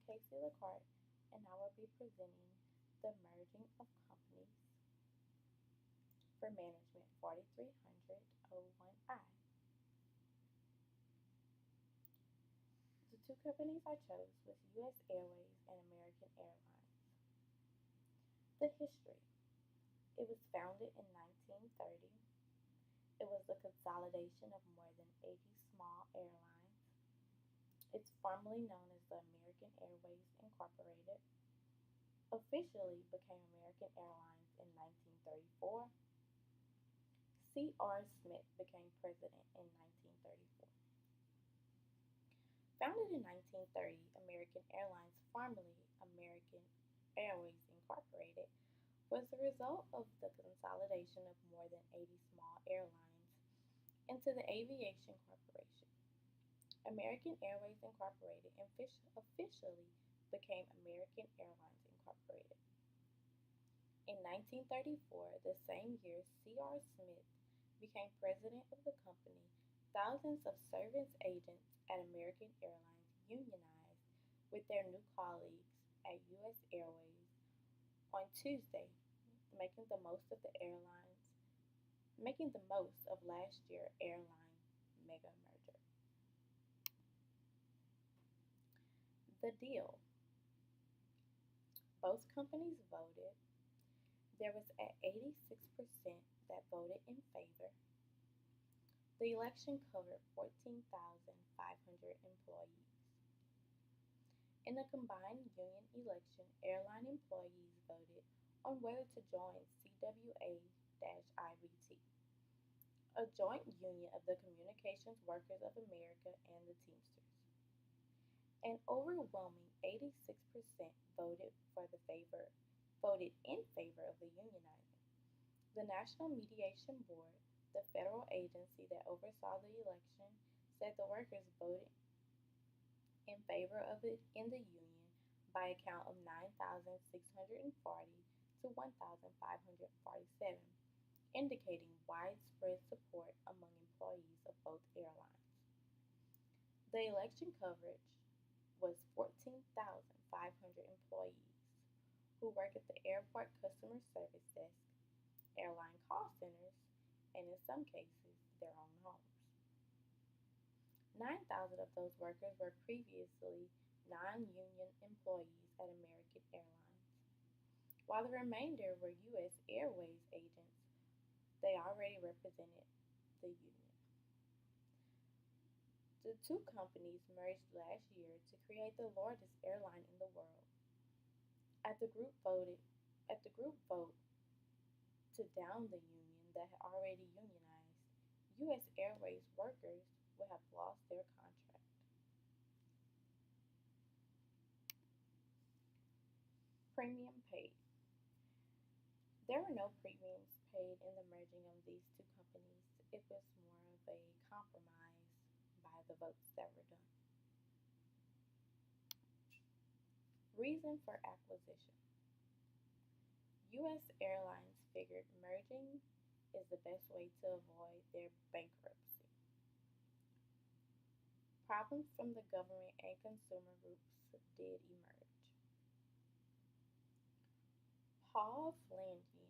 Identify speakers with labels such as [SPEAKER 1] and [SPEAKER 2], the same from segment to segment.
[SPEAKER 1] Casey LaCarte, and I will be presenting the merging of companies for management 4300 I. The two companies I chose was U.S. Airways and American Airlines. The history. It was founded in 1930. It was a consolidation of more than 80 small airlines. It's formally known as the American Airways Incorporated. Officially became American Airlines in 1934. C.R. Smith became president in 1934. Founded in 1930, American Airlines, formerly American Airways Incorporated, was the result of the consolidation of more than 80 small airlines into the Aviation Corporation. American Airways Incorporated officially became American Airlines Incorporated. In 1934, the same year C.R. Smith became president of the company, thousands of servants agents at American Airlines unionized with their new colleagues at U.S. Airways on Tuesday, making the most of last year's airline mega merger. The deal. Both companies voted. There was at 86% that voted in favor. The election covered 14,500 employees. In a combined union election, airline employees voted on whether to join CWA-IBT, a joint union of the Communications Workers of America and the Teamsters. An overwhelming 86% voted in favor of the unionizing. The National Mediation Board, the federal agency that oversaw the election, said the workers voted in favor of it in the union by a count of 9,640 to 1,547, indicating widespread support among employees of both airlines. The election coverage was 14,500 employees who work at the airport customer service desk, airline call centers, and in some cases, their own homes. 9,000 of those workers were previously non-union employees at American Airlines, while the remainder were U.S. Airways agents. They already represented the union. The two companies merged last year to create the largest airline in the world. At the group vote to down the union that had already unionized, U.S. Airways workers would have lost their contract. Premium paid. There were no premiums paid in the merging of these two companies. It was more of a compromise by the votes that were done. Reason for acquisition. U.S. Airlines figured merging is the best way to avoid their bankruptcy. Problems from the government and consumer groups did emerge. Paul Flanagan,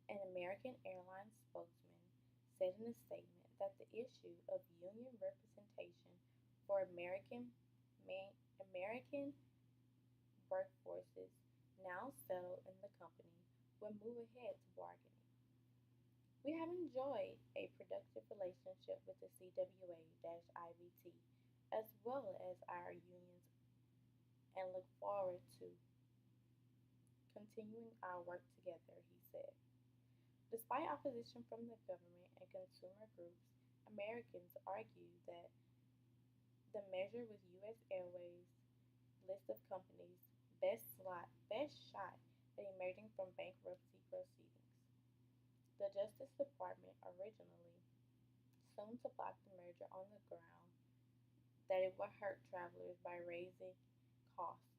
[SPEAKER 1] an American Airlines spokesman, said in a statement that the issue of union representation for American workforces now settled in the company will move ahead to bargaining. We have enjoyed a productive relationship with the CWA-IBT as well as our unions and look forward to continuing our work together, he said. Despite opposition from the government and consumer groups, Americans argued that the measure was U.S. Airways' list of companies' best shot at emerging from bankruptcy proceedings. The Justice Department originally assumed to block the merger on the ground that it would hurt travelers by raising costs.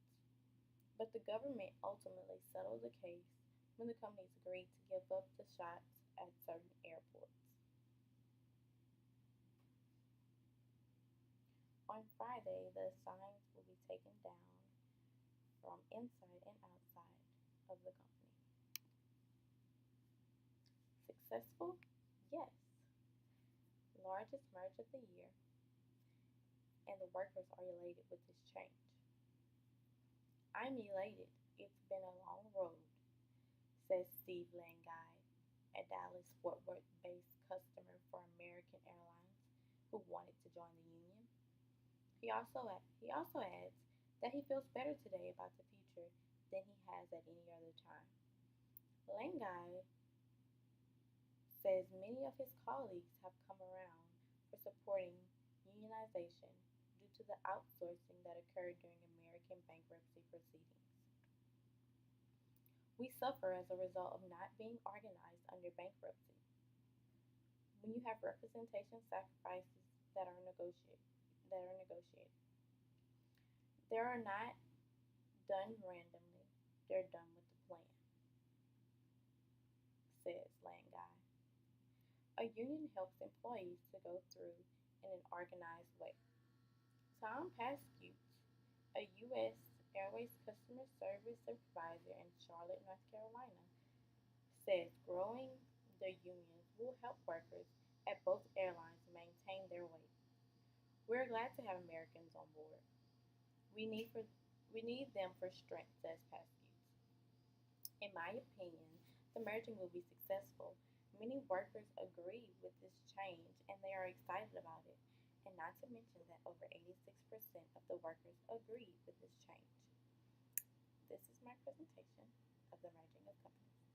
[SPEAKER 1] But the government ultimately settled the case when the companies agreed to give up the shots at certain airports. On Friday, the signs will be taken down from inside and outside of the company. Successful? Yes. Largest merge of the year, and the workers are elated with this change. I'm elated. It's been a long road, says Steve Langai, a Dallas Fort Worth based customer for American Airlines who wanted to join the union. He also adds that he feels better today about the future than he has at any other time. Langai says many of his colleagues have come around for supporting unionization due to the outsourcing that occurred during American bankruptcy proceedings. We suffer as a result of not being organized under bankruptcy. When you have representation sacrifices that are negotiated. They are not done randomly, they're done with a plan, says Langai. A union helps employees to go through in an organized way. Tom Paskute, a U.S. Airways customer service supervisor in Charlotte, North Carolina, says growing the unions will help workers at both airlines maintain their weight. We're glad to have Americans on board. We need for we need them for strength, says Paskute. In my opinion, the merging will be successful. Many workers agree with this change and they are excited about it. And not to mention that over 86% of the workers agree with this change. This is my presentation of the merging of companies.